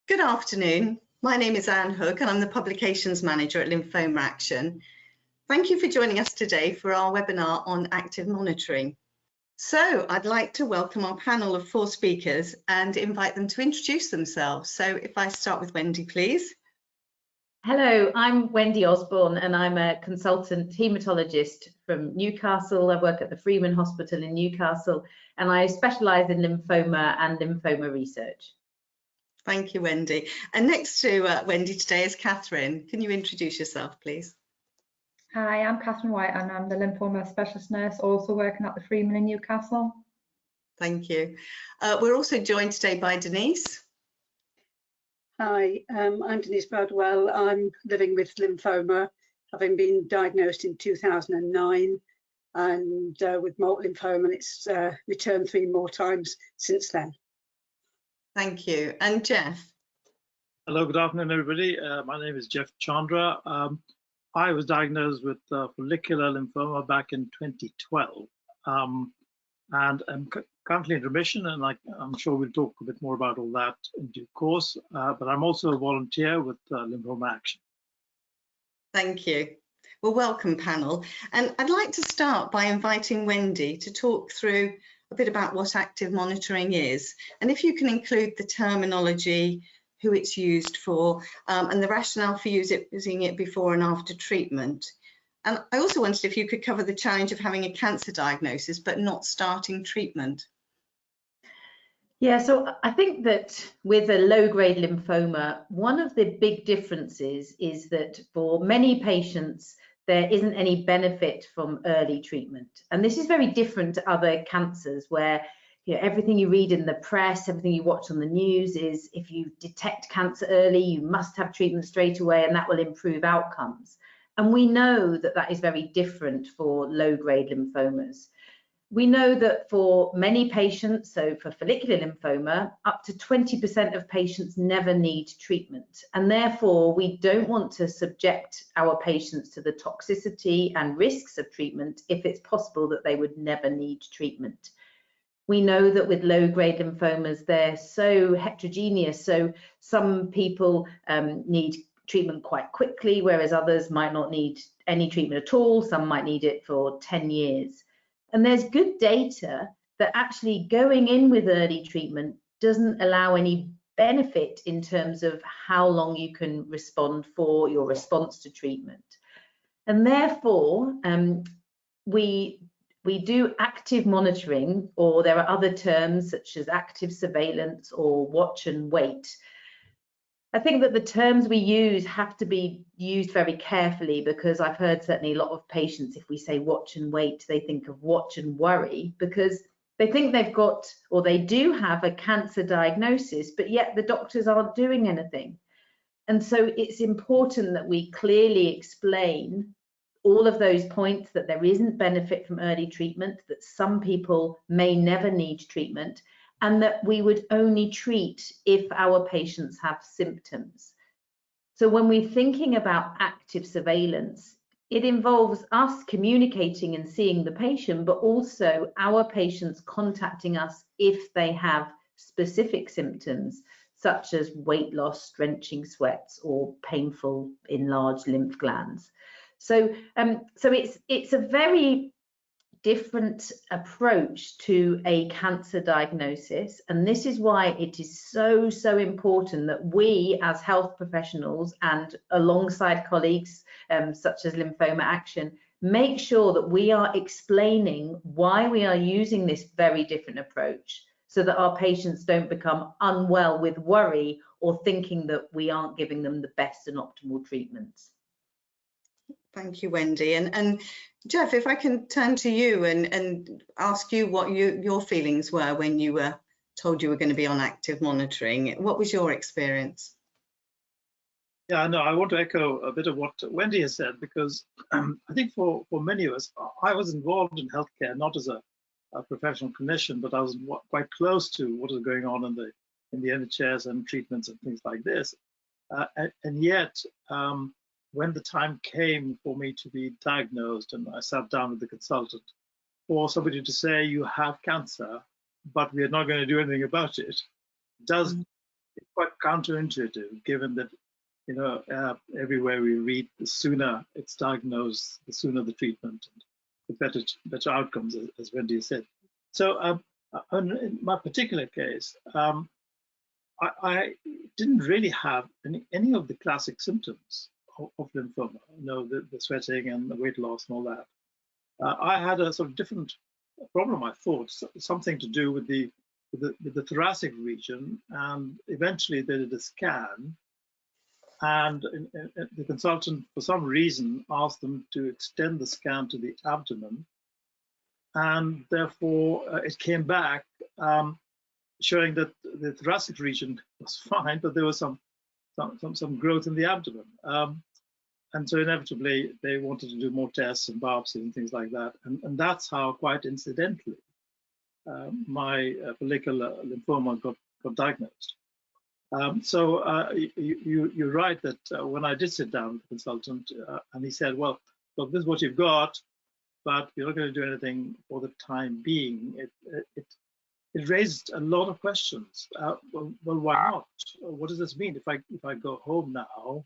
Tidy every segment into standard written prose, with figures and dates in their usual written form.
Good afternoon. My name is Anne Hook and I'm the Publications Manager at Lymphoma Action. Thank you for joining us today for our webinar on active monitoring. So I'd like to welcome our panel of 4 speakers and invite them to introduce themselves. So if I start with Wendy, please. Hello, I'm Wendy Osborne and I'm a consultant haematologist from Newcastle. I work at the Freeman Hospital in Newcastle and I specialise in lymphoma and lymphoma research. Thank you, Wendy. And next to Wendy today is Catherine. Can you introduce yourself, please? Hi, I'm Catherine White and I'm the lymphoma specialist nurse, also working at the Freeman in Newcastle. Thank you. We're also joined today by Denise. Hi, I'm Denise Bradwell. I'm living with lymphoma, having been diagnosed in 2009 and with multiple lymphoma, and it's returned 3 more times since then. Thank you. And Jeff? Hello, good afternoon, everybody. My name is Jeff Chandra. I was diagnosed with follicular lymphoma back in 2012, and I'm currently in remission, and I'm sure we'll talk a bit more about all that in due course, but I'm also a volunteer with Lymphoma Action. Thank you. Well, welcome, panel. And I'd like to start by inviting Wendy to talk through a bit about what active monitoring is, and if you can include the terminology, who it's used for, and the rationale for using it before and after treatment. And I also wondered if you could cover the challenge of having a cancer diagnosis but not starting treatment. Yeah, so I think that with a low-grade lymphoma, one of the big differences is that for many patients, there isn't any benefit from early treatment. And this is very different to other cancers where everything you read in the press, everything you watch on the news is if you detect cancer early, you must have treatment straight away and that will improve outcomes. And we know that that is very different for low-grade lymphomas. We know that for many patients, so for follicular lymphoma, up to 20% of patients never need treatment. And therefore, we don't want to subject our patients to the toxicity and risks of treatment if it's possible that they would never need treatment. We know that with low-grade lymphomas, they're so heterogeneous. So some people need treatment quite quickly, whereas others might not need any treatment at all. Some might need it for 10 years. And there's good data that actually going in with early treatment doesn't allow any benefit in terms of how long you can respond for your response to treatment. And therefore, we do active monitoring, or there are other terms such as active surveillance or watch and wait. I think that the terms we use have to be used very carefully because I've heard certainly a lot of patients, if we say watch and wait, they think of watch and worry because they think they've got, or they do have a cancer diagnosis, but yet the doctors aren't doing anything. And so it's important that we clearly explain all of those points, that there isn't benefit from early treatment, that some people may never need treatment, and that we would only treat if our patients have symptoms. So when we're thinking about active surveillance, it involves us communicating and seeing the patient, but also our patients contacting us if they have specific symptoms, such as weight loss, drenching sweats, or painful enlarged lymph glands. So it's a very different approach to a cancer diagnosis, and this is why it is so important that we as health professionals and alongside colleagues such as Lymphoma Action make sure that we are explaining why we are using this very different approach so that our patients don't become unwell with worry or thinking that we aren't giving them the best and optimal treatments. Thank you, Wendy. And Jeff, if I can turn to you and ask you what your feelings were when you were told you were going to be on active monitoring. What was your experience? Yeah, no, I want to echo a bit of what Wendy has said, because I think for many of us, I was involved in healthcare, not as a professional clinician, but I was quite close to what was going on in the NHS and treatments and things like this. And yet, when the time came for me to be diagnosed and I sat down with the consultant, for somebody to say you have cancer, but we are not going to do anything about it, does it's quite counterintuitive, given that, you know, everywhere we read, the sooner it's diagnosed, the sooner the treatment, and the better outcomes, as Wendy said. So in my particular case, I didn't really have any of the classic symptoms of lymphoma, you know, the sweating and the weight loss and all that. I had a sort of different problem, I thought, something to do with the thoracic region, and eventually they did a scan, and the consultant, for some reason, asked them to extend the scan to the abdomen, and therefore it came back showing that the thoracic region was fine, but there was some growth in the abdomen. And so inevitably they wanted to do more tests and biopsies and things like that. And that's how, quite incidentally, my follicular lymphoma got diagnosed. So you're right that when I did sit down with the consultant and he said, well, look, this is what you've got, but you're not going to do anything for the time being. It raised a lot of questions. Well, why not? What does this mean? If I go home now,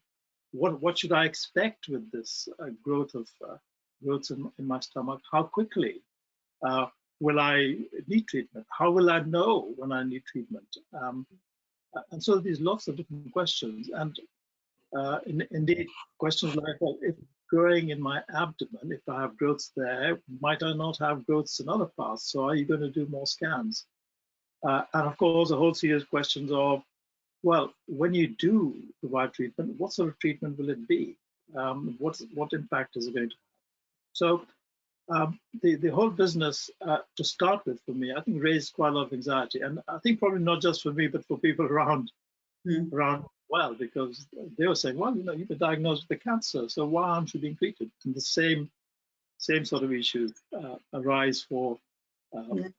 what should I expect with this growth in my stomach? How quickly will I need treatment? How will I know when I need treatment? And so there's lots of different questions, and indeed questions like, well, if growing in my abdomen, if I have growths there, might I not have growths in other parts? So are you going to do more scans? And of course, a whole series of questions of, well, when you do provide treatment, what sort of treatment will it be? What impact is it going to have? So the whole business, to start with, for me, I think raised quite a lot of anxiety, and I think probably not just for me, but for people around, well, because they were saying, well, you know, you've been diagnosed with the cancer, so why aren't you being treated? And the same sort of issues arise for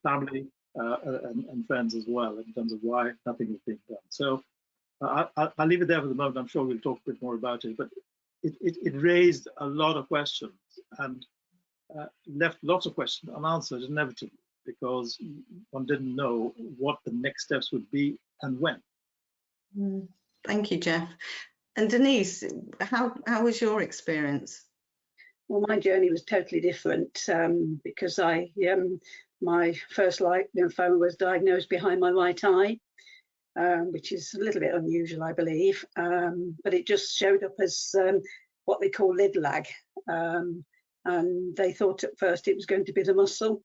family and friends as well, in terms of why nothing is being done. So I'll leave it there for the moment. I'm sure we'll talk a bit more about it, but it raised a lot of questions and left lots of questions unanswered inevitably, because one didn't know what the next steps would be and when. Thank you, Jeff. And Denise, how was your experience? Well, my journey was totally different because my first lymphoma was diagnosed behind my right eye, which is a little bit unusual, I believe, but it just showed up as what they call lid lag. And they thought at first it was going to be the muscle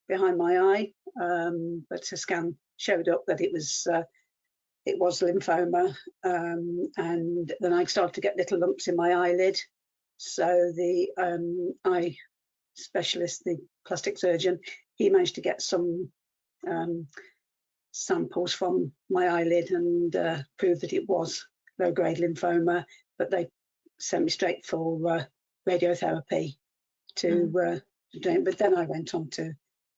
behind my eye, but a scan showed up that it was lymphoma, and then I started to get little lumps in my eyelid. So the eye specialist, the plastic surgeon, he managed to get some samples from my eyelid and prove that it was low-grade lymphoma, but they sent me straight for radiotherapy to do. But then I went on to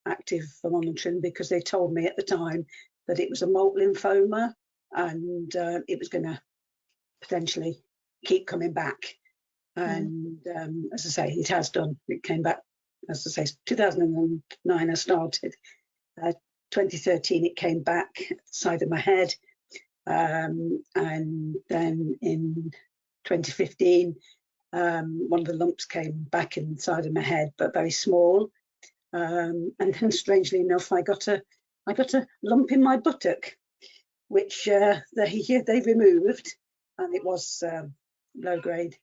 active monitoring because they told me at the time that it was a molt lymphoma and it was going to potentially keep coming back. And as I say, it has done. It came back, as I say, 2009 I started. 2013 it came back at the side of my head, and then in 2015 one of the lumps came back inside of my head, but very small. And then, strangely enough, I got a lump in my buttock, which they removed, and it was low-grade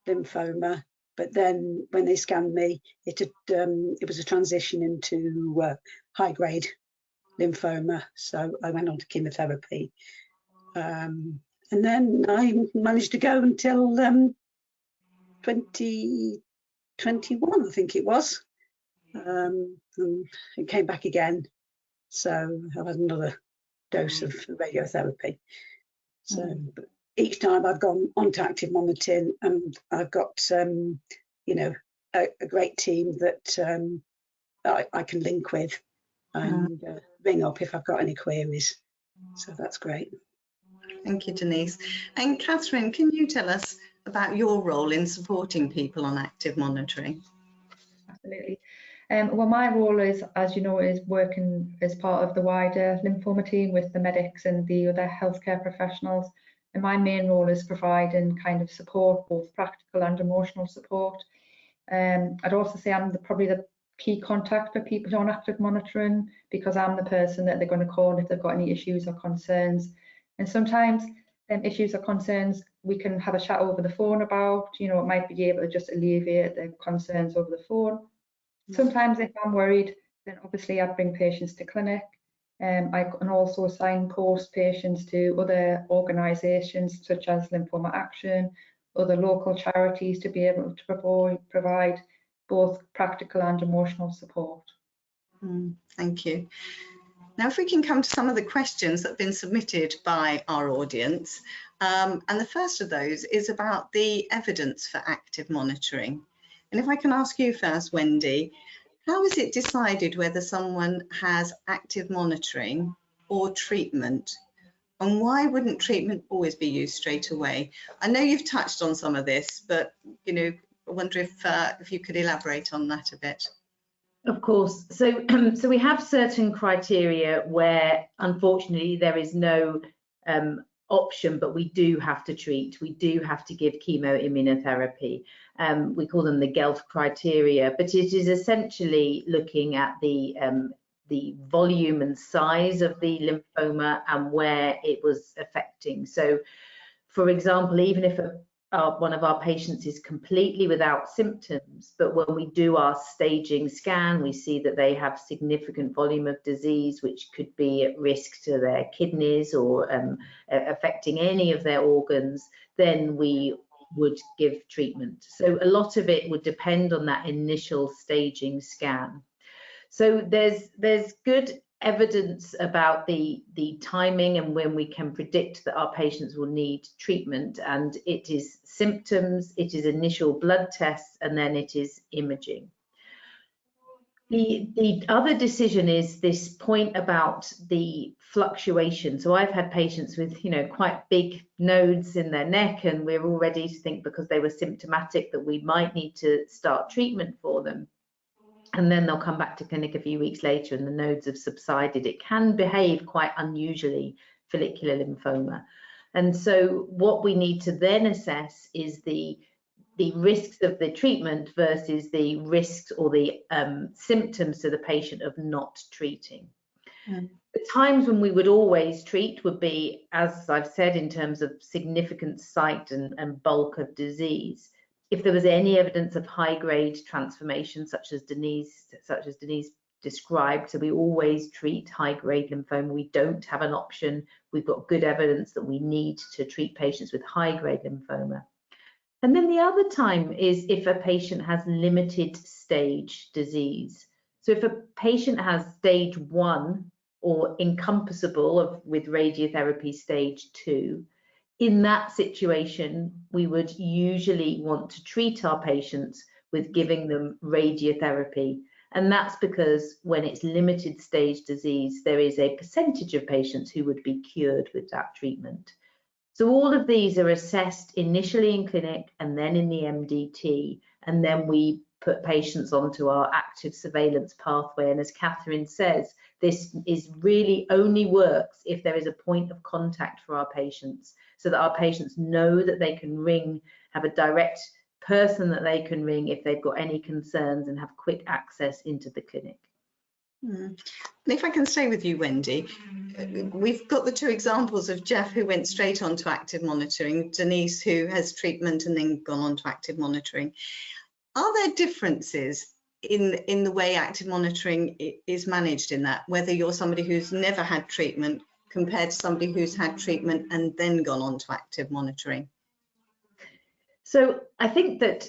lymphoma. But then, when they scanned me, it was a transition into high-grade lymphoma. So I went on to chemotherapy, and then I managed to go until 2021, I think it was. And it came back again, so I had another dose of radiotherapy. So each time I've gone on to active monitoring, and I've got you know, a great team that I can link with and ring up if I've got any queries. So that's great. Thank you, Denise. And Catherine, can you tell us about your role in supporting people on active monitoring? Absolutely. Well, my role is, as you know, is working as part of the wider lymphoma team with the medics and the other healthcare professionals. And my main role is providing kind of support, both practical and emotional support. I'd also say I'm probably the key contact for people on active monitoring, because I'm the person that they're going to call if they've got any issues or concerns. And sometimes issues or concerns we can have a chat over the phone about, you know, it might be able to just alleviate the concerns over the phone. Sometimes if I'm worried, then obviously I'd bring patients to clinic. I can also signpost patients to other organisations such as Lymphoma Action, other local charities, to be able to provide both practical and emotional support. Thank you. Now, if we can come to some of the questions that have been submitted by our audience, and the first of those is about the evidence for active monitoring. And if I can ask you first, Wendy, how is it decided whether someone has active monitoring or treatment? And why wouldn't treatment always be used straight away? I know you've touched on some of this, but you know, I wonder if you could elaborate on that a bit. Of course. So, so we have certain criteria where, unfortunately, there is no option, but we do have to treat. We do have to give chemoimmunotherapy. We call them the GELF criteria, but it is essentially looking at the volume and size of the lymphoma and where it was affecting. So, for example, even if one of our patients is completely without symptoms, but when we do our staging scan, we see that they have significant volume of disease, which could be at risk to their kidneys or affecting any of their organs, then we would give treatment. So a lot of it would depend on that initial staging scan. So there's good evidence about the timing and when we can predict that our patients will need treatment, and it is symptoms, it is initial blood tests, and then it is imaging. The other decision is this point about the fluctuation. So I've had patients with, you know, quite big nodes in their neck, and we're all ready to think, because they were symptomatic, that we might need to start treatment for them. And then they'll come back to clinic a few weeks later and the nodes have subsided. It can behave quite unusually, follicular lymphoma. And so what we need to then assess is the risks of the treatment versus the risks or the symptoms to the patient of not treating. The times when we would always treat would be, as I've said, in terms of significant site and bulk of disease. If there was any evidence of high-grade transformation, such as Denise described, so we always treat high-grade lymphoma. We don't have an option. We've got good evidence that we need to treat patients with high-grade lymphoma. And then the other time is if a patient has limited stage disease. So if a patient has stage 1 or encompassable with radiotherapy stage 2, in that situation, we would usually want to treat our patients with giving them radiotherapy. And that's because when it's limited stage disease, there is a percentage of patients who would be cured with that treatment. So all of these are assessed initially in clinic and then in the MDT, and then we put patients onto our active surveillance pathway. And as Catherine says, this is really only works if there is a point of contact for our patients, so that our patients know that they can ring, have a direct person that they can ring if they've got any concerns, and have quick access into the clinic. And if I can stay with you, Wendy, we've got the two examples of Jeff, who went straight on to active monitoring, Denise, who has treatment and then gone on to active monitoring. Are there differences in the way active monitoring is managed in that, whether you're somebody who's never had treatment compared to somebody who's had treatment and then gone on to active monitoring? So I think that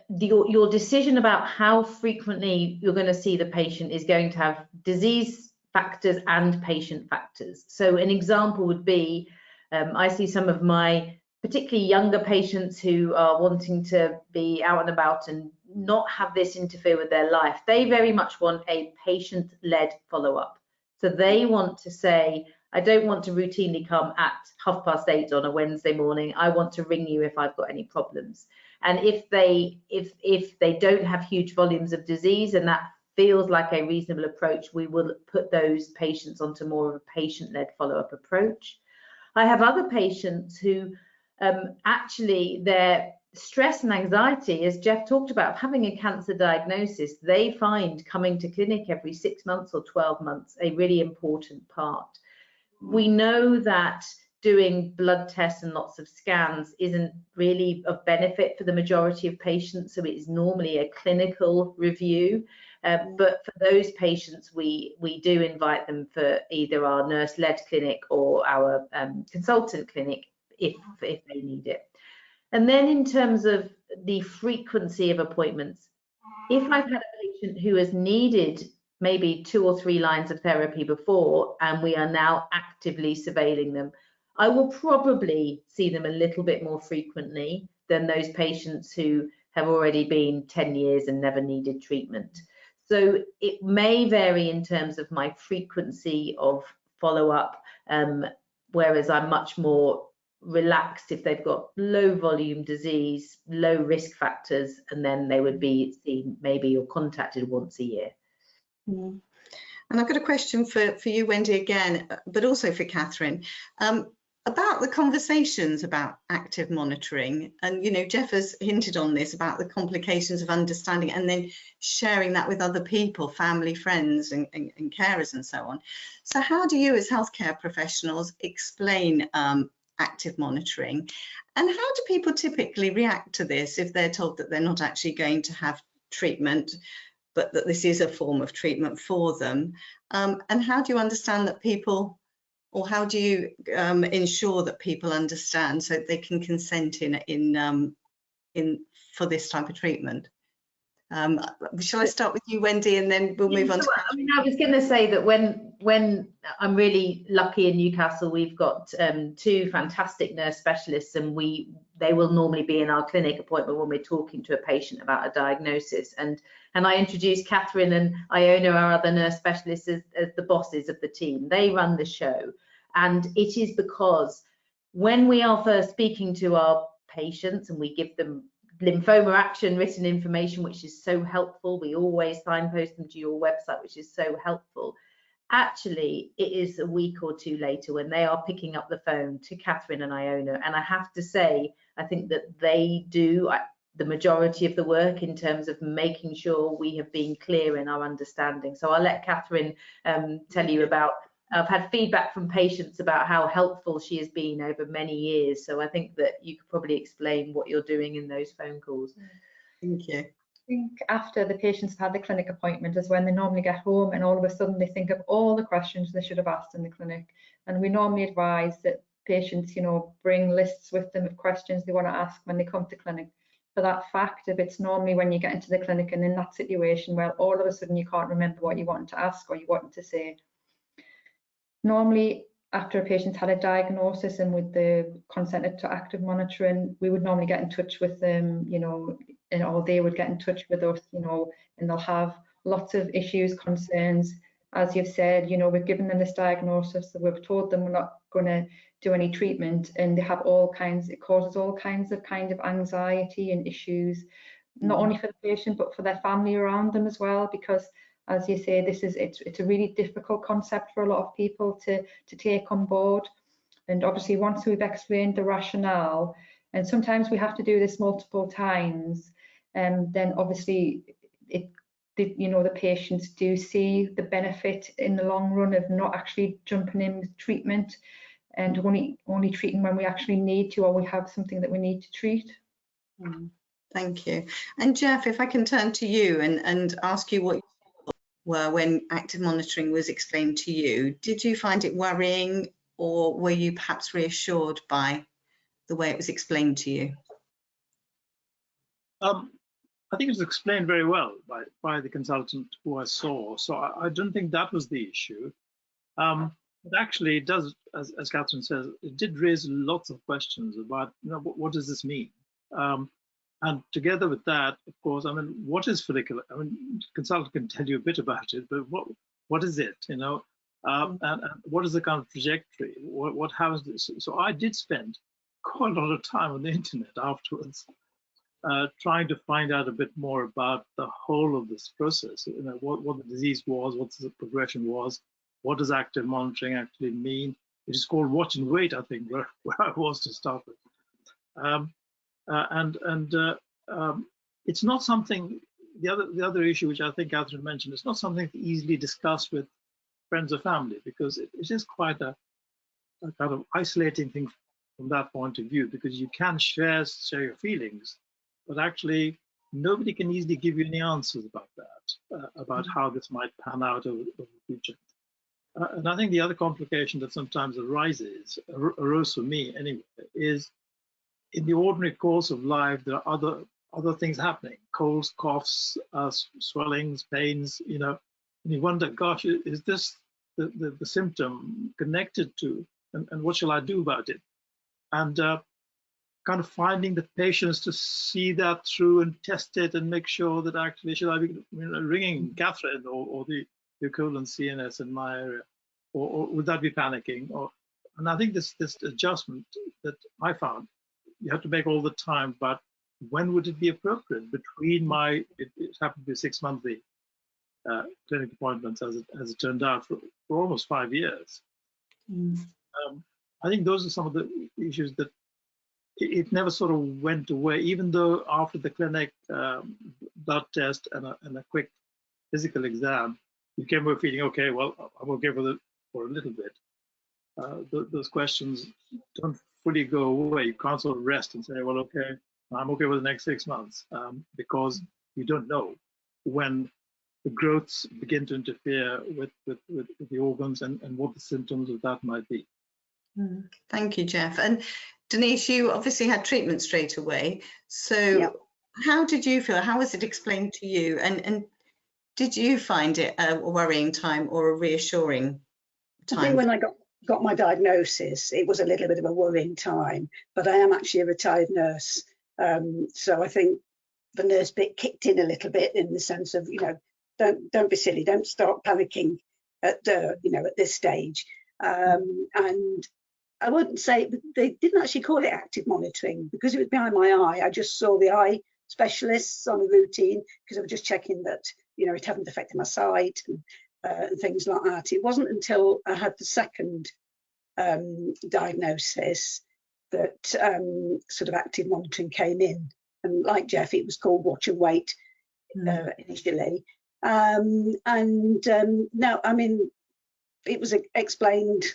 your decision about how frequently you're going to see the patient is going to have disease factors and patient factors. So an example would be, I see some of my particularly younger patients who are wanting to be out and about and not have this interfere with their life. They very much want a patient-led follow-up. So they want to say, I don't want to routinely come at 8:30 on a Wednesday morning. I want to ring you if I've got any problems. And if they don't have huge volumes of disease and that feels like a reasonable approach, we will put those patients onto more of a patient-led follow-up approach. I have other patients who actually their stress and anxiety, as Jeff talked about, having a cancer diagnosis, they find coming to clinic every 6 months or 12 months a really important part. We know that doing blood tests and lots of scans isn't really of benefit for the majority of patients, so it is normally a clinical review. But for those patients, we do invite them for either our nurse-led clinic or our consultant clinic if they need it. And then in terms of the frequency of appointments, if I've had a patient who has needed maybe 2 or 3 lines of therapy before, and we are now actively surveilling them, I will probably see them a little bit more frequently than those patients who have already been 10 years and never needed treatment. So it may vary in terms of my frequency of follow-up, whereas I'm much more relaxed if they've got low volume disease, low risk factors, and then they would be seen maybe or contacted once a year. And I've got a question for you, Wendy, again, but also for Catherine, about the conversations about active monitoring. And, you know, Jeff has hinted on this about the complications of understanding and then sharing that with other people, family, friends and carers and so on. So how do you as healthcare professionals explain active monitoring? And how do people typically react to this if they're told that they're not actually going to have treatment, but that this is a form of treatment for them? And how do you understand that people, or how do you ensure that people understand so that they can consent for this type of treatment? Shall I start with you, Wendy, and then we'll move on to Catherine? I mean, I was going to say that when I'm really lucky in Newcastle, we've got 2 fantastic nurse specialists, and they will normally be in our clinic appointment when we're talking to a patient about a diagnosis. And I introduce Catherine and Iona, our other nurse specialists, as the bosses of the team. They run the show, and it is because when we are first speaking to our patients and we give them lymphoma action written information, which is so helpful, we always signpost them to your website, which is so helpful. Actually, it is a week or 2 later when they are picking up the phone to Catherine and Iona, and I have to say, I think that they do the majority of the work in terms of making sure we have been clear in our understanding. So I'll let Catherine tell you about. I've had feedback from patients about how helpful she has been over many years. So I think that you could probably explain what you're doing in those phone calls. Thank you. I think after the patients have had the clinic appointment is when they normally get home and all of a sudden they think of all the questions they should have asked in the clinic. And we normally advise that patients, you know, bring lists with them of questions they want to ask when they come to clinic. For that fact, if it's normally when you get into the clinic and in that situation where all of a sudden you can't remember what you wanted to ask or you wanted to say. Normally, after a patient's had a diagnosis and with the consented to active monitoring, we would normally get in touch with them, you know, or they would get in touch with us, you know, and they'll have lots of issues, concerns. As you've said, you know, we've given them this diagnosis, so we've told them we're not going to do any treatment, and they have all kinds, it causes all kinds of anxiety and issues, not only for the patient, but for their family around them as well, because as you say, it's a really difficult concept for a lot of people to take on board. And obviously, once we've explained the rationale, and sometimes we have to do this multiple times, then obviously, you know, the patients do see the benefit in the long run of not actually jumping in with treatment and only treating when we actually need to, or we have something that we need to treat. Thank you. And Jeff, if I can turn to you and ask you what you were when active monitoring was explained to you. Did you find it worrying, or were you perhaps reassured by the way it was explained to you? I think it was explained very well by the consultant who I saw, so I don't think that was the issue. But actually, it does, as Catherine says, it did raise lots of questions about, you know, what does this mean? And together with that, of course, I mean, what is follicular? I mean, the consultant can tell you a bit about it, but what is it, you know? And what is the kind of trajectory? What happens? So I did spend quite a lot of time on the internet afterwards, trying to find out a bit more about the whole of this process, what the disease was, what the progression was, what does active monitoring actually mean. It is called watch and wait, I think, where I was to start with. It's not something, the other issue which I think Catherine mentioned, it's not something to easily discuss with friends or family, because it is quite a kind of isolating thing from that point of view, because you can share your feelings, but actually nobody can easily give you any answers about that, about how this might pan out over the future. And I think the other complication that sometimes arose for me anyway, is in the ordinary course of life, there are other things happening, colds, coughs, swellings, pains, and you wonder, gosh, is this the symptom connected to, and what shall I do about it? And kind of finding the patience to see that through and test it and make sure that actually, should I be ringing Catherine or the equivalent CNS in my area, or would that be panicking? And I think this adjustment that I found, you have to make all the time, but when would it be appropriate between it happened to be 6-monthly clinic appointments, as it turned out, for almost 5 years. I think those are some of the issues that it never sort of went away, even though after the clinic blood test and a quick physical exam, you came away feeling, okay, well, I'm okay for a little bit. Those questions don't fully go away. You can't sort of rest and say, well, okay, I'm okay with the next 6 months, because you don't know when the growths begin to interfere with the organs and what the symptoms of that might be. Thank you, Jeff. And Denise, you obviously had treatment straight away. So how did you feel? How was it explained to you? And did you find it a worrying time or a reassuring time? I think when I got my diagnosis, it was a little bit of a worrying time, but I am actually a retired nurse. So I think the nurse bit kicked in a little bit, in the sense of, don't be silly, don't start panicking at this stage. And I wouldn't say, they didn't actually call it active monitoring because it was behind my eye. I just saw the eye specialists on a routine because I was just checking that, it hadn't affected my sight and things like that. It wasn't until I had the second diagnosis that sort of active monitoring came in. And like Jeff, it was called watch and wait initially. No, I mean, it was explained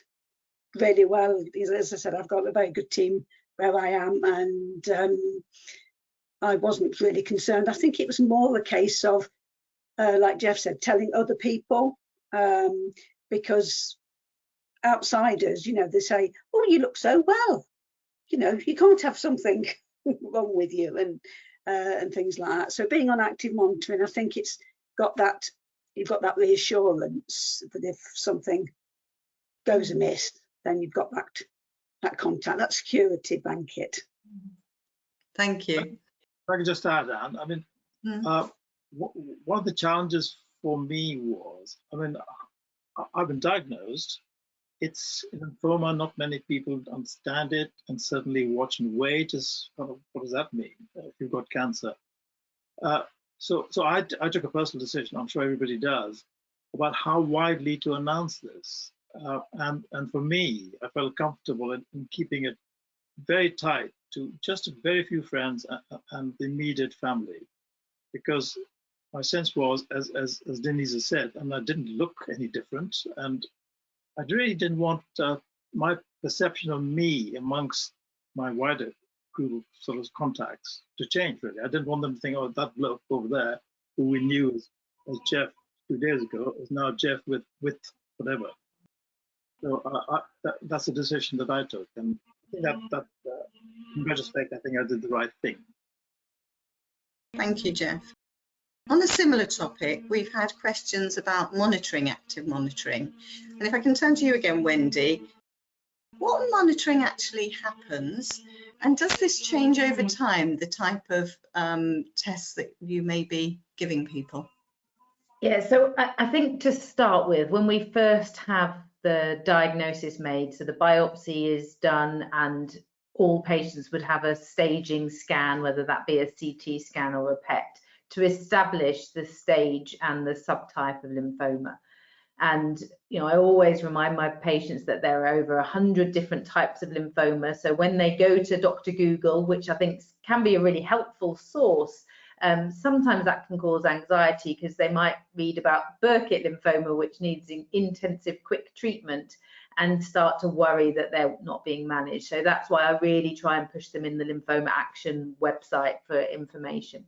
really well. As I said, I've got a very good team where I am, and I wasn't really concerned. I think it was more a case of, like Jeff said, telling other people, because outsiders, they say, oh, you look so well, you can't have something wrong with you, and things like that. So being on active monitoring, I think it's got that, you've got that reassurance that if something goes amiss, then you've got that contact, that security blanket. Thank you. If I could just add, Anne, I mean, one of the challenges for me was, I mean, I've been diagnosed. It's lymphoma. Not many people understand it, and certainly watch and wait is kind of, what does that mean if you've got cancer? So I took a personal decision, I'm sure everybody does, about how widely to announce this. And for me, I felt comfortable in keeping it very tight to just a very few friends and the immediate family, because my sense was, as Denise has said, and I didn't look any different, and I really didn't want my perception of me amongst my wider group of sort of contacts to change, really. I didn't want them to think, oh, that bloke over there, who we knew as Jeff 2 days ago, is now Jeff with whatever. So that's a decision that I took, and that in retrospect, I think I did the right thing. Thank you, Jeff. On a similar topic, we've had questions about monitoring, active monitoring. And if I can turn to you again, Wendy, what monitoring actually happens? And does this change over time, the type of tests that you may be giving people? Yeah, so I think to start with, when we first have the diagnosis made, so the biopsy is done and all patients would have a staging scan, whether that be a CT scan or a PET, to establish the stage and the subtype of lymphoma. And I always remind my patients that there are over 100 different types of lymphoma. So when they go to Dr. Google, which I think can be a really helpful source, sometimes that can cause anxiety because they might read about Burkitt lymphoma, which needs intensive quick treatment, and start to worry that they're not being managed. So that's why I really try and push them in the Lymphoma Action website for information.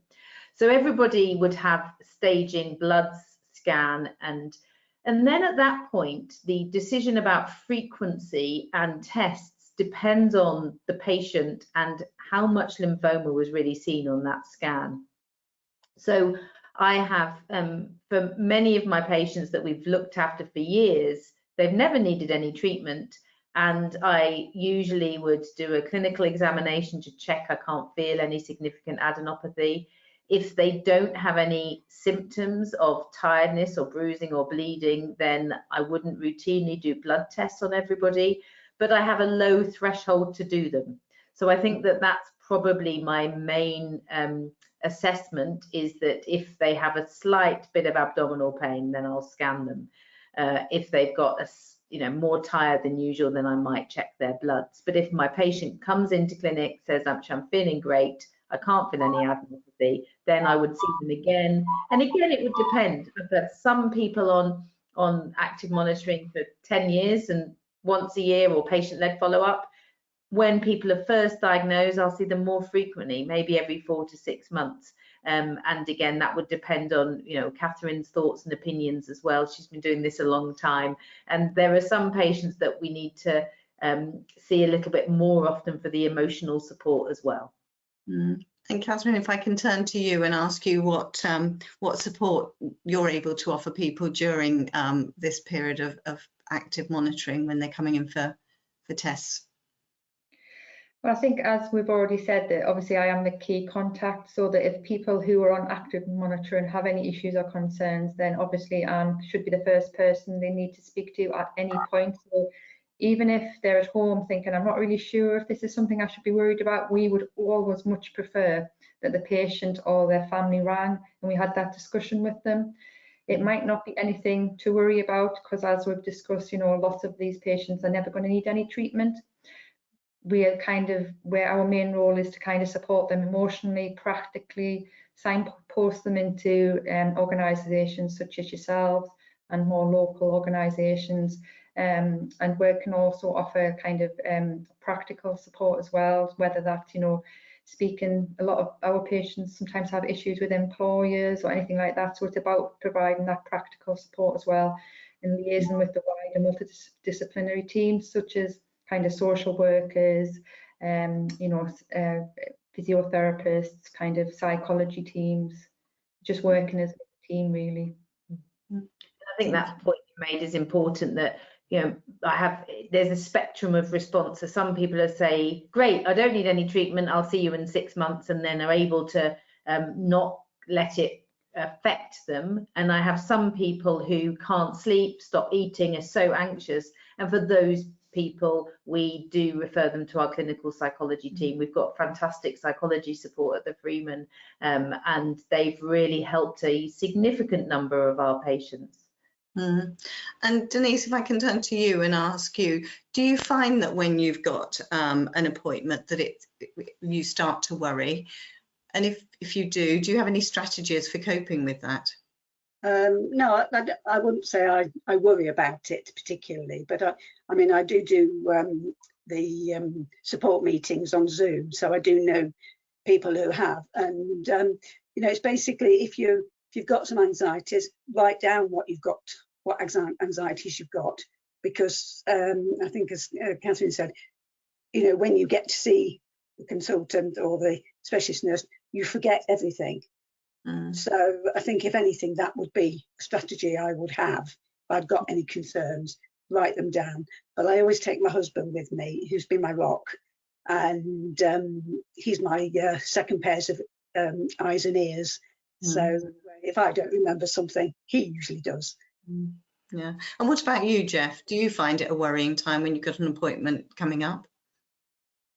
So everybody would have staging, blood scan, and then at that point, the decision about frequency and tests depends on the patient and how much lymphoma was really seen on that scan. So I have, for many of my patients that we've looked after for years, they've never needed any treatment. And I usually would do a clinical examination to check I can't feel any significant adenopathy. If they don't have any symptoms of tiredness or bruising or bleeding, then I wouldn't routinely do blood tests on everybody, but I have a low threshold to do them. So I think that that's probably my main assessment, is that if they have a slight bit of abdominal pain, then I'll scan them. If they've got more tired than usual, then I might check their bloods. But if my patient comes into clinic, says I'm feeling great, I can't feel any adenopathy, then I would see them again. And again, it would depend. I've had some people on active monitoring for 10 years and once a year, or patient-led follow-up. When people are first diagnosed, I'll see them more frequently, maybe every 4 to 6 months. And again, that would depend on, Catherine's thoughts and opinions as well. She's been doing this a long time. And there are some patients that we need to see a little bit more often for the emotional support as well. And Catherine, if I can turn to you and ask you what support you're able to offer people during this period of active monitoring when they're coming in for tests. Well, I think, as we've already said, that obviously I am the key contact, so that if people who are on active monitoring have any issues or concerns, then obviously Anne should be the first person they need to speak to at any point. So even if they're at home thinking, I'm not really sure if this is something I should be worried about, we would always much prefer that the patient or their family rang and we had that discussion with them. It might not be anything to worry about, because as we've discussed, lots of these patients are never going to need any treatment. We are where our main role is to kind of support them emotionally, practically, signpost them into organisations such as yourselves and more local organisations, and we can also offer practical support as well, whether that's speaking. A lot of our patients sometimes have issues with employers or anything like that, so it's about providing that practical support as well, and liaising with the wider multidisciplinary teams such as social workers, physiotherapists, psychology teams, just working as a team really. I think that point you made is important, that there's a spectrum of response. So some people say, great, I don't need any treatment, I'll see you in 6 months, and then are able to not let it affect them. And I have some people who can't sleep, stop eating, are so anxious, and for those people we do refer them to our clinical psychology team. We've got fantastic psychology support at the Freeman, and they've really helped a significant number of our patients. And Denise, if I can turn to you and ask you, do you find that when you've got an appointment that you start to worry? And if you do you have any strategies for coping with that? No, I wouldn't say I worry about it particularly, but I do the support meetings on Zoom, so I do know people who have, and it's basically, if you've got some anxieties, write down what you've got, what anxieties you've got, because I think, as Catherine said, when you get to see the consultant or the specialist nurse, you forget everything. So I think, if anything, that would be a strategy I would have. If I've got any concerns, write them down. But I always take my husband with me, who's been my rock, and he's my second pairs of eyes and ears. So if I don't remember something, he usually does. Yeah. And what about you, Jeff? Do you find it a worrying time when you've got an appointment coming up?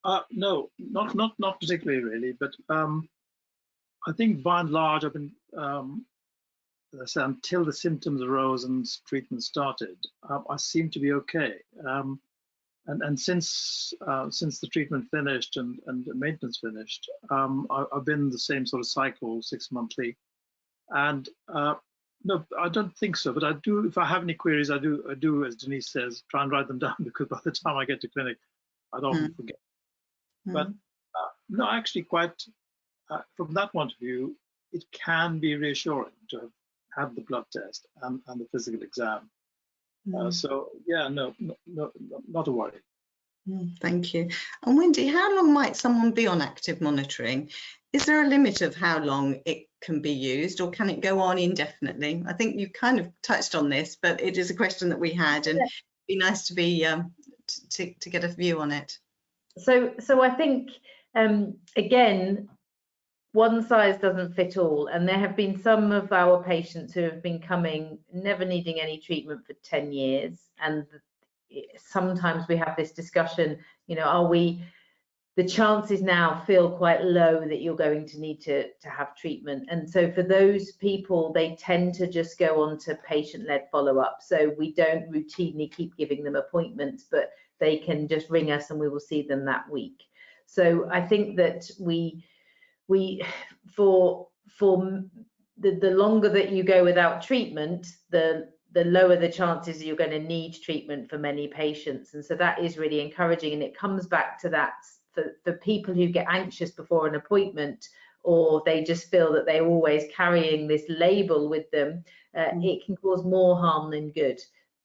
No, not particularly, really. But I think by and large, I've been, as I said, until the symptoms arose and treatment started, I seem to be okay. And since the treatment finished and the maintenance finished, I've been in the same sort of cycle, 6 monthly. And no, I don't think so. But I do, if I have any queries, I do, as Denise says, try and write them down, because by the time I get to clinic, I'd often forget. But no, actually, quite from that point of view, it can be reassuring to have had the blood test and the physical exam. So yeah, no, not a worry. Thank you. And Wendy, how long might someone be on active monitoring? Is there a limit of how long it can be used, or can it go on indefinitely? I think you've kind of touched on this, but it is a question that we had, and it'd be nice to be to get a view on it. So I think again, one size doesn't fit all, and there have been some of our patients who have been coming never needing any treatment for 10 years, and sometimes we have this discussion, you know, the chances now feel quite low that you're going to need to have treatment. And so for those people, they tend to just go on to patient-led follow-up. So we don't routinely keep giving them appointments, but they can just ring us and we will see them that week. So I think that for the longer that you go without treatment, the lower the chances you're going to need treatment for many patients. And so that is really encouraging. And it comes back to that for people who get anxious before an appointment, or they just feel that they're always carrying this label with them, it can cause more harm than good.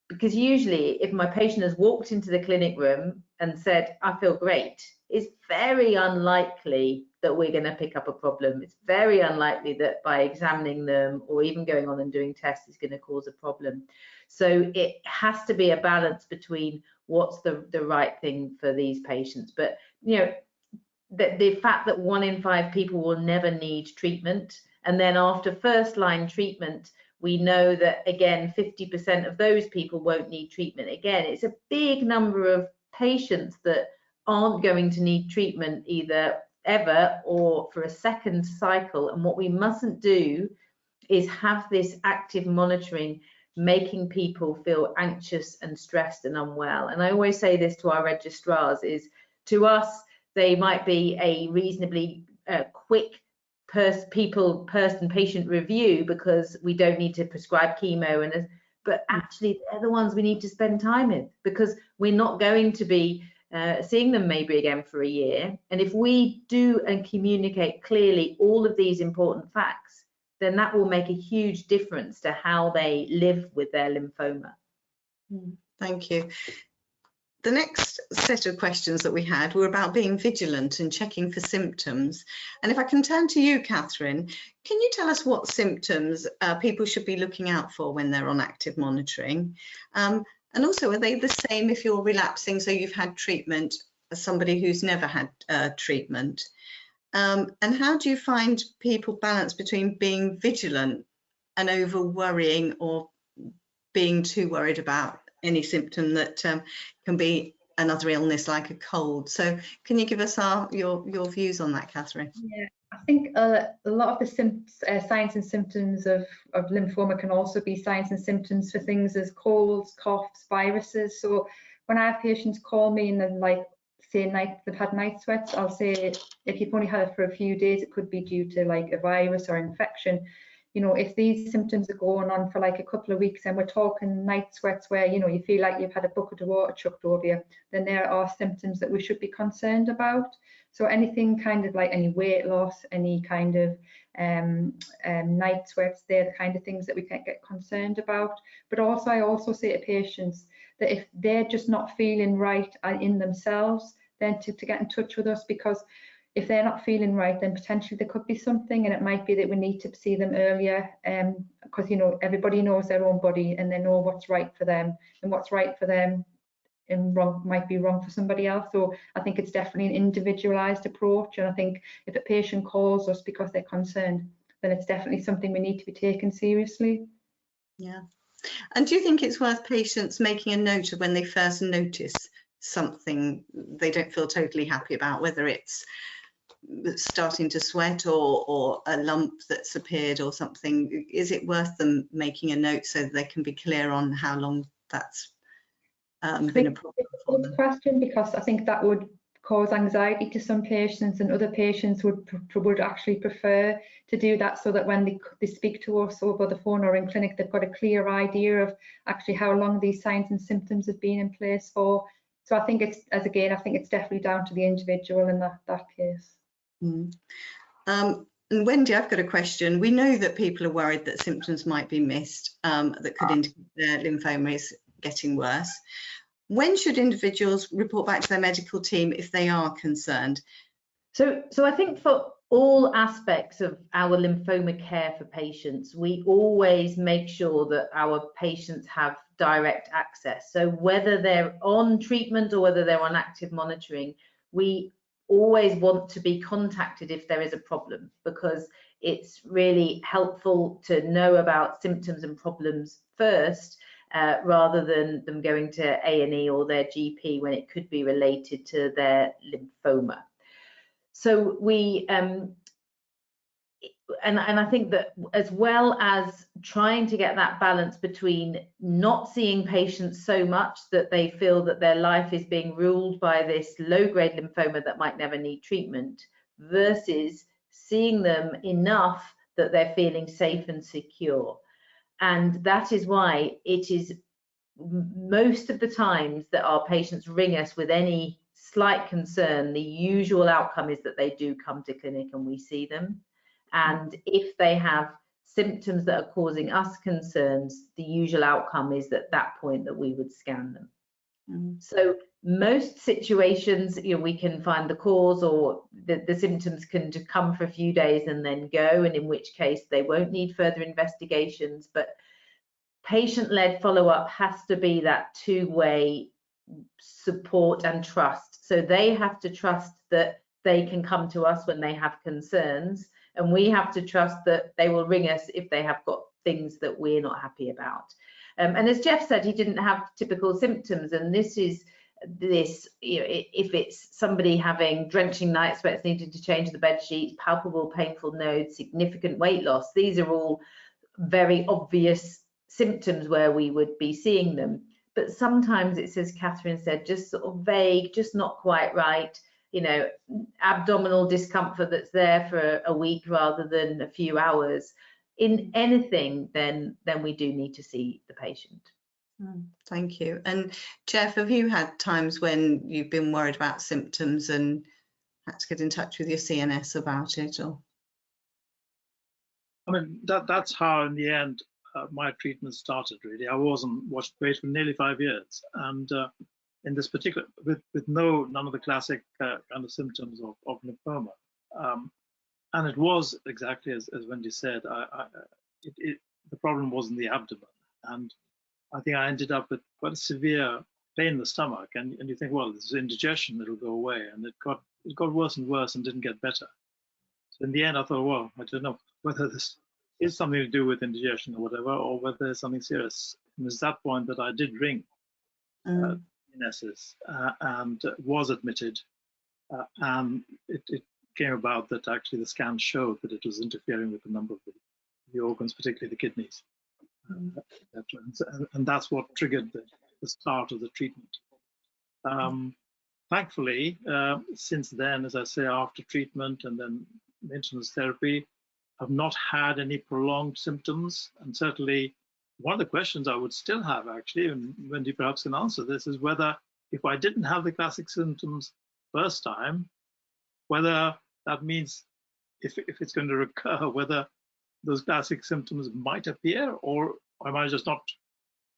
Because usually if my patient has walked into the clinic room and said, I feel great, it's very unlikely that we're going to pick up a problem. It's very unlikely that by examining them or even going on and doing tests is going to cause a problem. So it has to be a balance between what's the right thing for these patients. But you know, the fact that 1 in 5 people will never need treatment, and then after first line treatment, we know that again 50% of those people won't need treatment again. It's a big number of patients that aren't going to need treatment either ever or for a second cycle. And what we mustn't do is have this active monitoring making people feel anxious and stressed and unwell. And I always say this to our registrars, is to us they might be a reasonably quick patient review because we don't need to prescribe chemo, but actually they're the ones we need to spend time with, because we're not going to be seeing them maybe again for a year. And if we do and communicate clearly all of these important facts, then that will make a huge difference to how they live with their lymphoma. Thank you. The next set of questions that we had were about being vigilant and checking for symptoms. And if I can turn to you, Catherine, can you tell us what symptoms people should be looking out for when they're on active monitoring? And also, are they the same if you're relapsing, so you've had treatment, as somebody who's never had treatment? And how do you find people balance between being vigilant and over worrying or being too worried about any symptom that can be another illness like a cold? So can you give us your views on that, Catherine? Yeah, I think a lot of the signs and symptoms of lymphoma can also be signs and symptoms for things as colds, coughs, viruses. So when I have patients call me and then like say they've had night sweats, I'll say if you've only had it for a few days, it could be due to like a virus or infection. You know, if these symptoms are going on for like a couple of weeks and we're talking night sweats where, you know, you feel like you've had a bucket of water chucked over you, then there are symptoms that we should be concerned about. So anything kind of like any weight loss, any kind of night sweats, they're the kind of things that we can get concerned about. But also, I also say to patients that if they're just not feeling right in themselves, then to get in touch with us, because if they're not feeling right, then potentially there could be something, and it might be that we need to see them earlier, because, you know, everybody knows their own body and they know what's right for them, and what's right for them and wrong might be wrong for somebody else. So I think it's definitely an individualized approach, and I think if a patient calls us because they're concerned, then it's definitely something we need to be taken seriously. Yeah. And do you think it's worth patients making a note of when they first notice something they don't feel totally happy about, whether it's starting to sweat or a lump that's appeared or something, is it worth them making a note so that they can be clear on how long that's been a problem for them? Question, because I think that would cause anxiety to some patients, and other patients would actually prefer to do that, so that when they speak to us over the phone or in clinic, they've got a clear idea of actually how long these signs and symptoms have been in place for. So I think it's, I think it's definitely down to the individual in that case. Mm. And Wendy, I've got a question. We know that people are worried that symptoms might be missed that could indicate their lymphoma is getting worse. When should individuals report back to their medical team if they are concerned? So I think for all aspects of our lymphoma care for patients, we always make sure that our patients have direct access. So whether they're on treatment or whether they're on active monitoring, we always want to be contacted if there is a problem, because it's really helpful to know about symptoms and problems first, rather than them going to A&E or their GP when it could be related to their lymphoma. So we, and I think that as well as trying to get that balance between not seeing patients so much that they feel that their life is being ruled by this low-grade lymphoma that might never need treatment, versus seeing them enough that they're feeling safe and secure. And that is why it is most of the times that our patients ring us with any slight concern, the usual outcome is that they do come to clinic and we see them. And if they have symptoms that are causing us concerns, the usual outcome is at that point that we would scan them. So most situations, you know, we can find the cause, or the symptoms can come for a few days and then go, and in which case they won't need further investigations. But patient-led follow-up has to be that two-way support and trust. So they have to trust that they can come to us when they have concerns, and we have to trust that they will ring us if they have got things that we're not happy about. And as Jeff said, he didn't have typical symptoms, and this is this, you know, if it's somebody having drenching night sweats, needing to change the bed sheets, palpable painful nodes, significant weight loss, these are all very obvious symptoms where we would be seeing them. But sometimes it's, as Catherine said, just sort of vague, just not quite right, you know, abdominal discomfort that's there for a week rather than a few hours. In anything, then we do need to see the patient. Thank you. And Jeff, have you had times when you've been worried about symptoms and had to get in touch with your CNS about it? Or I mean, that's how in the end my treatment started, really. I was on watch wait for nearly 5 years, and in this particular, with none of the classic kind of symptoms of lymphoma. And it was exactly as Wendy said, the problem was in the abdomen. And I think I ended up with quite a severe pain in the stomach. And you think, well, this is indigestion, it'll go away. And it got worse and worse and didn't get better. So in the end, I thought, well, I don't know whether this is something to do with indigestion or whatever, or whether there's something serious. And it's that point that I did ring NSS and was admitted. And it came about that actually the scan showed that it was interfering with a number of the organs, particularly the kidneys. And that's what triggered the start of the treatment. Thankfully, since then, as I say, after treatment and then maintenance therapy, I've not had any prolonged symptoms. And certainly one of the questions I would still have, actually, and Wendy perhaps can answer this, is whether if I didn't have the classic symptoms first time, whether that means if it's going to recur, whether those classic symptoms might appear, or am I just not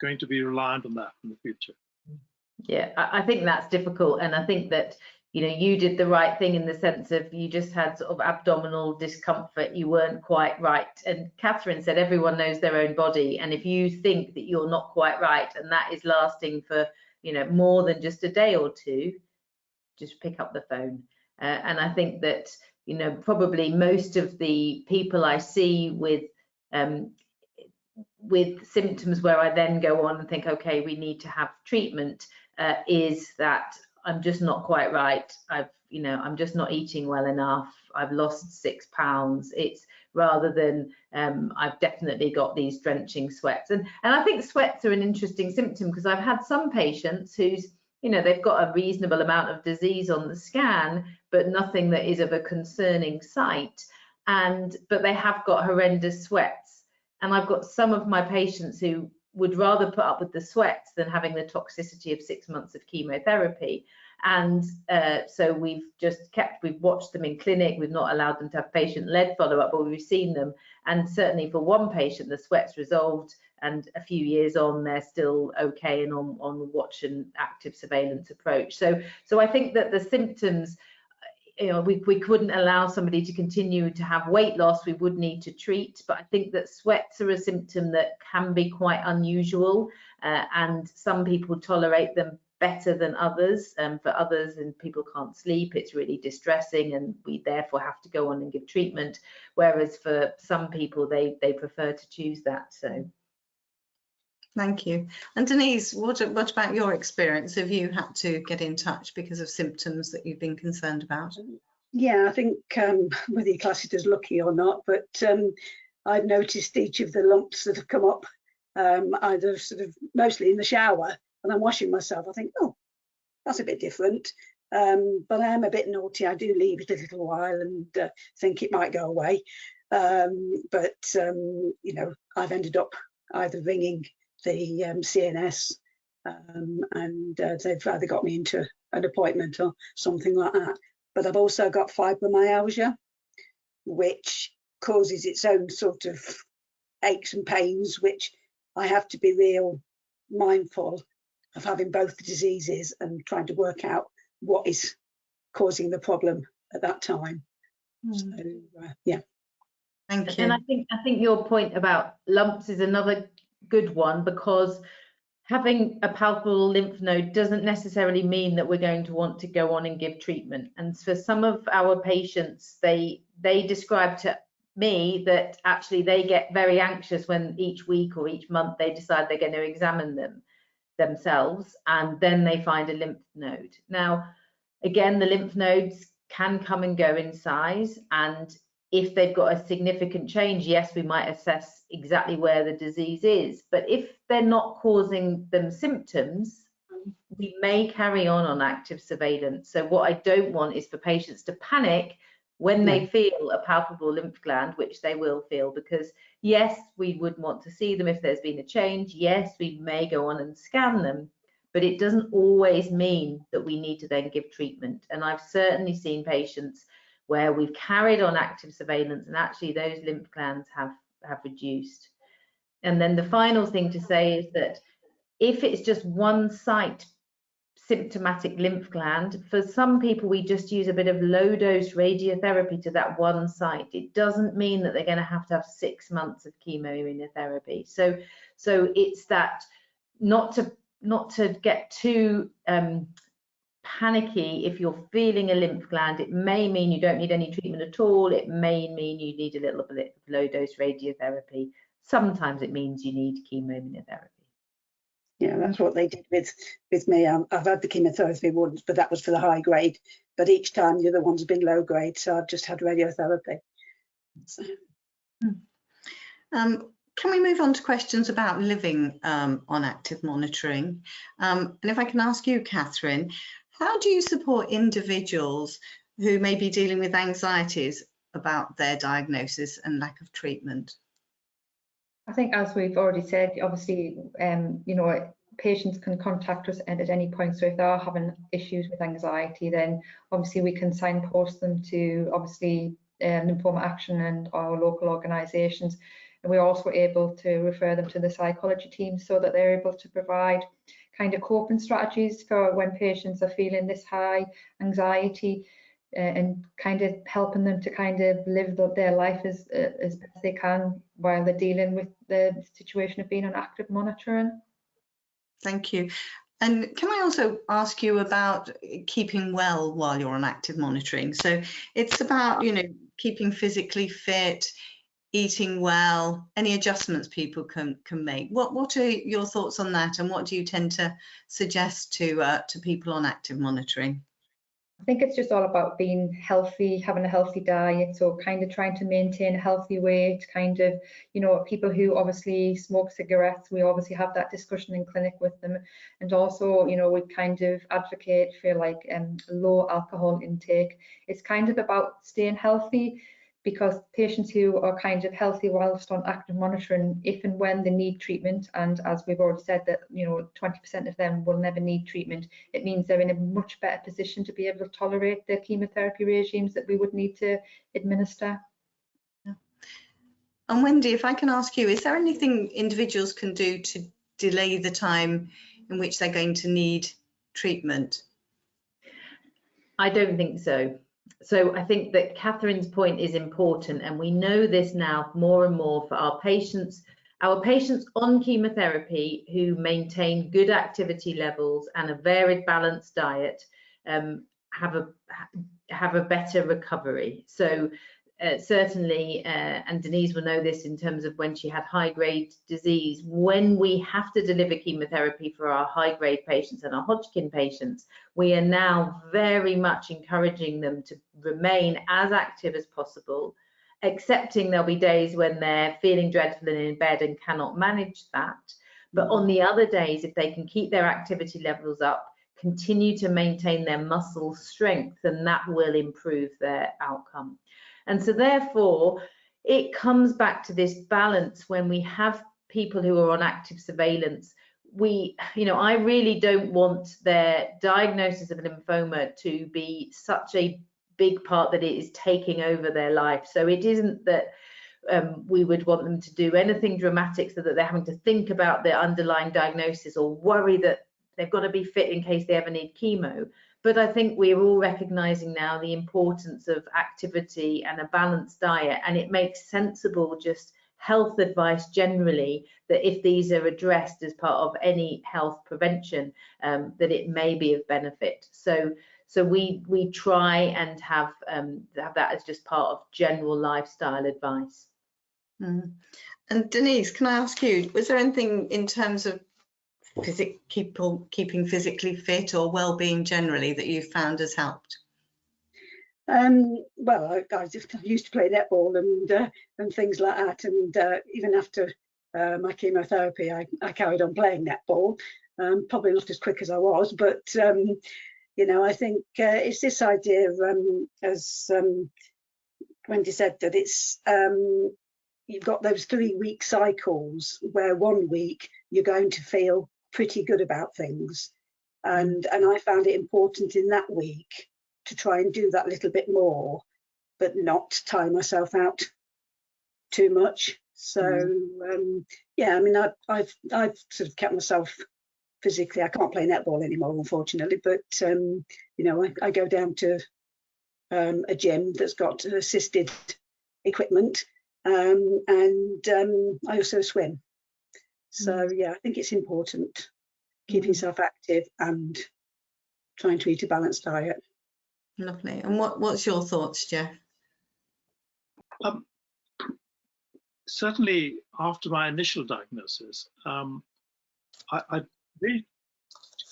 going to be reliant on that in the future? Yeah, I think that's difficult, and I think that, you know, you did the right thing in the sense of you just had sort of abdominal discomfort, you weren't quite right. And Catherine said everyone knows their own body, and if you think that you're not quite right and that is lasting for, you know, more than just a day or two, just pick up the phone. And I think that, you know, probably most of the people I see with with symptoms where I then go on and think, okay, we need to have treatment, is that I'm just not quite right. I'm just not eating well enough. I've lost 6 pounds. It's rather than I've definitely got these drenching sweats. And I think sweats are an interesting symptom, because I've had some patients who's, they've got a reasonable amount of disease on the scan, but nothing that is of a concerning sight. But they have got horrendous sweats. And I've got some of my patients who would rather put up with the sweats than having the toxicity of 6 months of chemotherapy. And so we've watched them in clinic. We've not allowed them to have patient-led follow-up, but we've seen them. And certainly for one patient, the sweats resolved, and a few years on, they're still okay and on watch and active surveillance approach. So I think that the symptoms, we couldn't allow somebody to continue to have weight loss. We would need to treat, but I think that sweats are a symptom that can be quite unusual, and some people tolerate them better than others. For others, and people can't sleep, it's really distressing, and we therefore have to go on and give treatment. Whereas for some people, they prefer to choose that. So. Thank you. And Denise, what about your experience? Have you had to get in touch because of symptoms that you've been concerned about? Yeah, I think whether you class it as lucky or not, but I've noticed each of the lumps that have come up, either sort of mostly in the shower when I'm washing myself. I think, oh, that's a bit different. But I am a bit naughty. I do leave it a little while and think it might go away. But I've ended up either ringing the CNS and they've either got me into an appointment or something like that. But I've also got fibromyalgia, which causes its own sort of aches and pains, which I have to be real mindful of having both the diseases and trying to work out what is causing the problem at that time. So yeah. Thank you. And I think your point about lumps is another good one, because having a palpable lymph node doesn't necessarily mean that we're going to want to go on and give treatment. And for some of our patients, they describe to me that actually they get very anxious when each week or each month they decide they're going to examine themselves, and then they find a lymph node. Now, again, the lymph nodes can come and go in size, and if they've got a significant change, yes, we might assess exactly where the disease is. But if they're not causing them symptoms, we may carry on active surveillance. So what I don't want is for patients to panic when they feel a palpable lymph gland, which they will feel, because yes, we would want to see them if there's been a change. Yes, we may go on and scan them, but it doesn't always mean that we need to then give treatment. And I've certainly seen patients where we've carried on active surveillance and actually those lymph glands have reduced. And then the final thing to say is that if it's just one site symptomatic lymph gland, for some people we just use a bit of low dose radiotherapy to that one site. It doesn't mean that they're going to have 6 months of chemoimmunotherapy. So it's that not to get too panicky. If you're feeling a lymph gland, it may mean you don't need any treatment at all. It may mean you need a little bit of low dose radiotherapy. Sometimes it means you need chemoimmunotherapy. Yeah, that's what they did with me. I've had the chemotherapy once, but that was for the high grade. But each time the other one's been low grade, so I've just had radiotherapy. So. Can we move on to questions about living on active monitoring? And if I can ask you, Catherine, how do you support individuals who may be dealing with anxieties about their diagnosis and lack of treatment? I think, as we've already said, obviously, patients can contact us at any point. So if they are having issues with anxiety, then obviously we can signpost them to obviously Lymphoma Action and our local organisations. And we're also able to refer them to the psychology team so that they're able to provide kind of coping strategies for when patients are feeling this high anxiety, and kind of helping them to kind of live their life as best they can while they're dealing with the situation of being on active monitoring. Thank you. And can I also ask you about keeping well while you're on active monitoring? So it's about, keeping physically fit. eating well, any adjustments people can make. What are your thoughts on that, and what do you tend to suggest to people on active monitoring? I think it's just all about being healthy, having a healthy diet, so kind of trying to maintain a healthy weight, kind of, you know, people who obviously smoke cigarettes, we obviously have that discussion in clinic with them. And also, you know, we kind of advocate for like low alcohol intake. It's kind of about staying healthy, because patients who are kind of healthy whilst on active monitoring, if and when they need treatment, and as we've already said that, you know, 20% of them will never need treatment, it means they're in a much better position to be able to tolerate the chemotherapy regimes that we would need to administer. Yeah. And Wendy, if I can ask you, is there anything individuals can do to delay the time in which they're going to need treatment? I don't think so. So I think that Catherine's point is important, and we know this now more and more for our patients on chemotherapy who maintain good activity levels and a varied balanced diet have a better recovery. So certainly, and Denise will know this in terms of when she had high-grade disease, when we have to deliver chemotherapy for our high-grade patients and our Hodgkin patients, we are now very much encouraging them to remain as active as possible, accepting there'll be days when they're feeling dreadful and in bed and cannot manage that. But on the other days, if they can keep their activity levels up, continue to maintain their muscle strength, and that will improve their outcome. And so therefore, it comes back to this balance when we have people who are on active surveillance. I really don't want their diagnosis of lymphoma to be such a big part that it is taking over their life. So it isn't that we would want them to do anything dramatic so that they're having to think about their underlying diagnosis or worry that they've got to be fit in case they ever need chemo. But I think we're all recognizing now the importance of activity and a balanced diet, and it makes sensible just health advice generally that if these are addressed as part of any health prevention, that it may be of benefit. So we try and have that as just part of general lifestyle advice. Mm. And Denise, can I ask you, was there anything in terms of keeping physically fit or well-being generally that you found has helped? Well, I used to play netball and things like that, and even after my chemotherapy, I carried on playing netball. Probably not as quick as I was, but you know, I think it's this idea, as Wendy said, that it's you've got those 3-week cycles where 1 week you're going to feel pretty good about things, and I found it important in that week to try and do that little bit more, but not tire myself out too much. So yeah, I mean, I've sort of kept myself physically. I can't play netball anymore, unfortunately, but you know, I go down to a gym that's got assisted equipment, and I also swim. So yeah, I think it's important keeping yourself active and trying to eat a balanced diet. Lovely. And what's your thoughts, Jeff? Certainly after my initial diagnosis, I really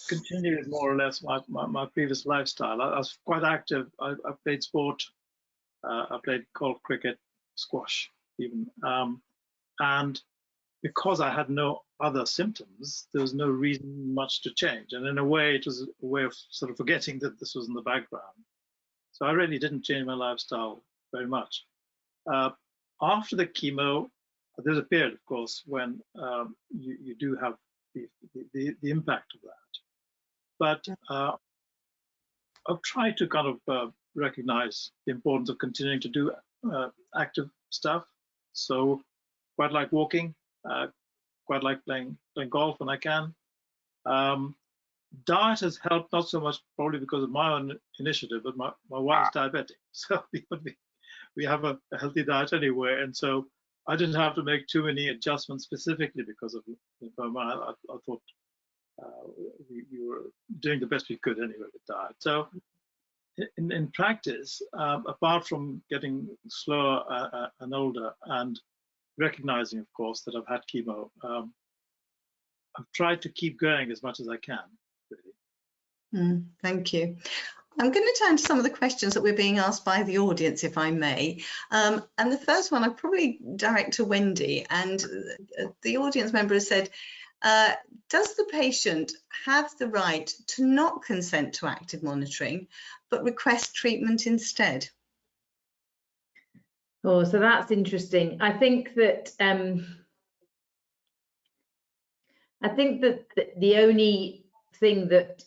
continued more or less my previous lifestyle. I was quite active. I played sport. I played golf, cricket, squash even. And because I had no other symptoms, there was no reason much to change. And in a way, it was a way of sort of forgetting that this was in the background. So I really didn't change my lifestyle very much. After the chemo, there's a period, of course, when you do have the impact of that. But I've tried to kind of recognize the importance of continuing to do active stuff. So quite like walking, quite like playing golf when I can. Diet has helped, not so much probably because of my own initiative, but my wife's diabetic. So we have a healthy diet anyway. And so I didn't have to make too many adjustments specifically because of lymphoma. I thought we were doing the best we could anyway with diet. So in practice, apart from getting slower and older and recognizing, of course, that I've had chemo, I've tried to keep going as much as I can, really. Thank you. I'm going to turn to some of the questions that we're being asked by the audience, if I may. And the first one, I'd probably direct to Wendy. And the audience member has said, does the patient have the right to not consent to active monitoring, but request treatment instead? Oh, so that's interesting. I think that the only thing that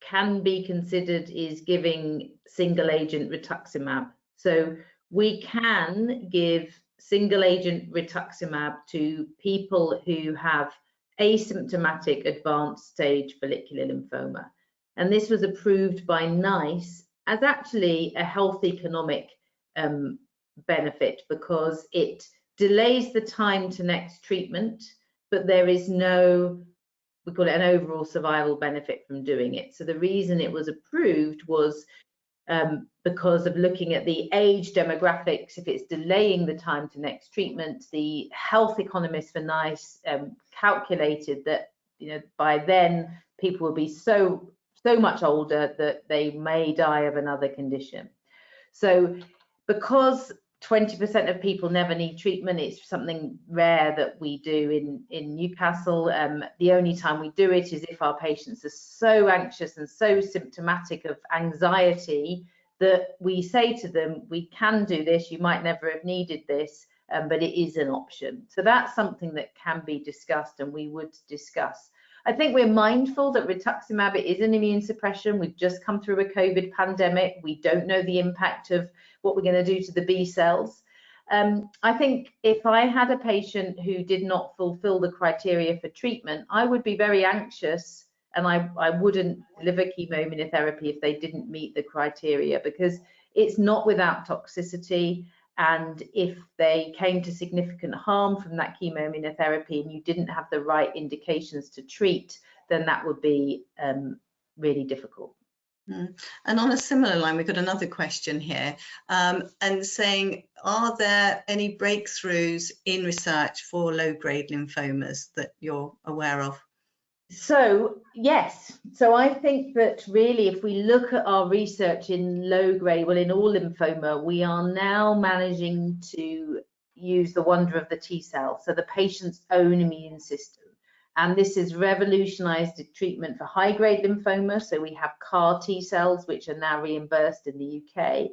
can be considered is giving single agent rituximab. So we can give single agent rituximab to people who have asymptomatic advanced stage follicular lymphoma. And this was approved by NICE as actually a health economic benefit, because it delays the time to next treatment, but there is no, we call it an overall survival benefit from doing it. So the reason it was approved was because of looking at the age demographics. If it's delaying the time to next treatment, the health economists for NICE calculated that, you know, by then people will be so much older that they may die of another condition. So because 20% of people never need treatment, it's something rare that we do in Newcastle. The only time we do it is if our patients are so anxious and so symptomatic of anxiety that we say to them, we can do this, you might never have needed this, but it is an option. So that's something that can be discussed, and we would discuss. I think we're mindful that rituximab is an immune suppression. We've just come through a COVID pandemic. We don't know the impact of what we're going to do to the B cells. I think if I had a patient who did not fulfill the criteria for treatment, I would be very anxious, and I wouldn't deliver chemoimmunotherapy if they didn't meet the criteria, because it's not without toxicity. And if they came to significant harm from that chemoimmunotherapy and you didn't have the right indications to treat, then that would be really difficult. And on a similar line, we've got another question here, and saying, are there any breakthroughs in research for low-grade lymphomas that you're aware of? So yes, so I think that really if we look at our research in low grade, well, in all lymphoma, we are now managing to use the wonder of the T cell, so the patient's own immune system. And this has revolutionized the treatment for high grade lymphoma. So we have CAR T cells, which are now reimbursed in the UK,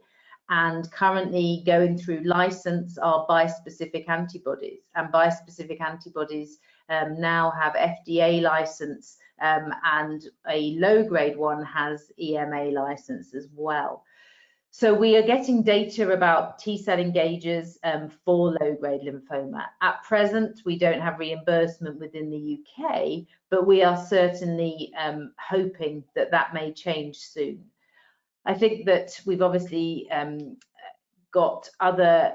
and currently going through license are bispecific antibodies, and bispecific antibodies now have FDA license, and a low-grade one has EMA license as well. So we are getting data about T-cell engagers for low-grade lymphoma. At present, we don't have reimbursement within the UK, but we are certainly hoping that that may change soon. I think that we've obviously got other,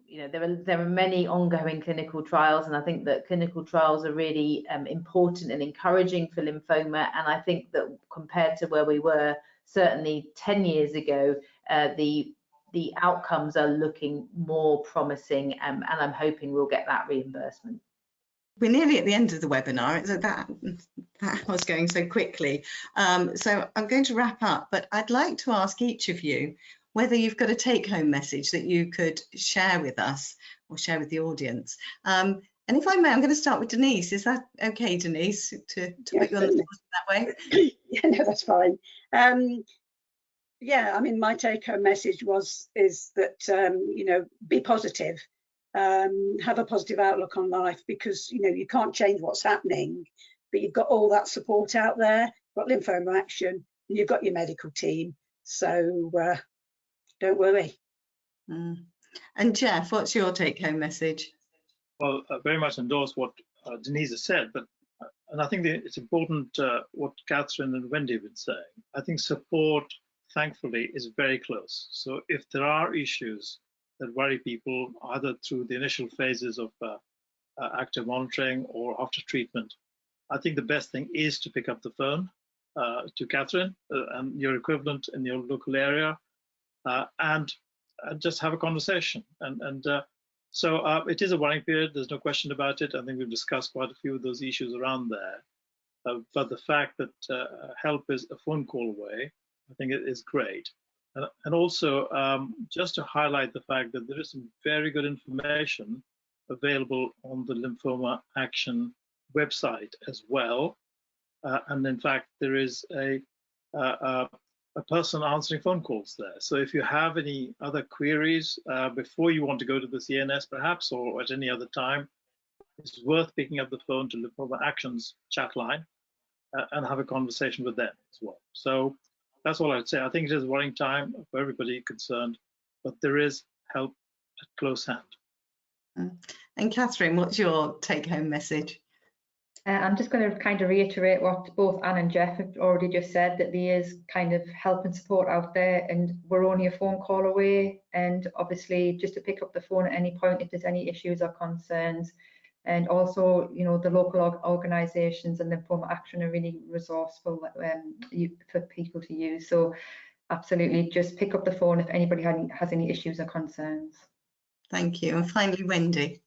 you know, there are many ongoing clinical trials, and I think that clinical trials are really important and encouraging for lymphoma. And I think that compared to where we were certainly 10 years ago, the outcomes are looking more promising, and I'm hoping we'll get that reimbursement. We're nearly at the end of the webinar. That was going so quickly. So I'm going to wrap up, but I'd like to ask each of you whether you've got a take-home message that you could share with us or share with the audience. And if I may, I'm going to start with Denise. Is that okay, Denise, to put you on the spot that way? Yeah, no, that's fine. Yeah, I mean, my take-home message is that, you know, be positive, have a positive outlook on life, because, you know, you can't change what's happening, but you've got all that support out there. You've got Lymphoma Action, and you've got your medical team. So don't worry. And Jeff, what's your take-home message? Well, I very much endorse what Denise has said, but and I think that it's important what Catherine and Wendy have been saying. I think support, thankfully, is very close. So if there are issues that worry people, either through the initial phases of active monitoring or after treatment, I think the best thing is to pick up the phone to Catherine and your equivalent in your local area, and just have a conversation. So it is a worrying period. There's no question about it. I think we've discussed quite a few of those issues around there. But the fact that help is a phone call away, I think it is great. And also, just to highlight the fact that there is some very good information available on the Lymphoma Action website as well. And in fact, there is a person answering phone calls there. So if you have any other queries before you want to go to the CNS perhaps, or at any other time, it's worth picking up the phone to Lymphoma Action's chat line and have a conversation with them as well. So that's all I would say. I think it is a worrying time for everybody concerned, but there is help at close hand. And Catherine, what's your take-home message? I'm just going to kind of reiterate what both Anne and Jeff have already just said, that there is kind of help and support out there, and we're only a phone call away. And obviously, just to pick up the phone at any point if there's any issues or concerns. And also, you know, the local organisations and Lymphoma Action are really resourceful for people to use. So absolutely, just pick up the phone if anybody has any issues or concerns. Thank you. And finally, Wendy.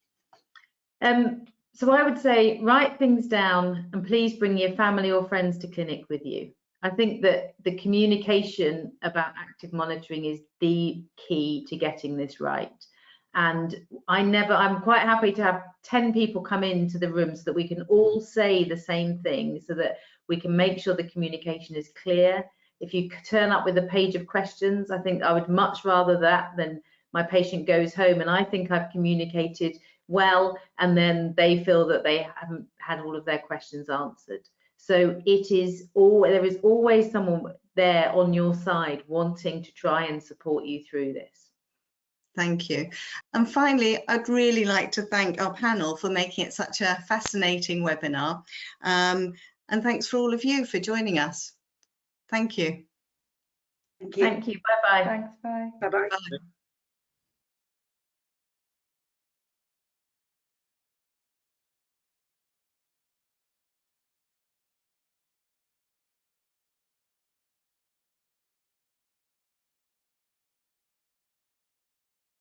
So I would say write things down and please bring your family or friends to clinic with you. I think that the communication about active monitoring is the key to getting this right. And I'm quite happy to have 10 people come into the room so that we can all say the same thing, so that we can make sure the communication is clear. If you turn up with a page of questions, I think I would much rather that than my patient goes home and I think I've communicated well, and then they feel that they haven't had all of their questions answered. So there is always someone there on your side wanting to try and support you through this. Thank you. And finally, I'd really like to thank our panel for making it such a fascinating webinar. And thanks for all of you for joining us. Thank you. Thank you. Thank you. Bye-bye. Thanks. Bye. Bye-bye. Bye.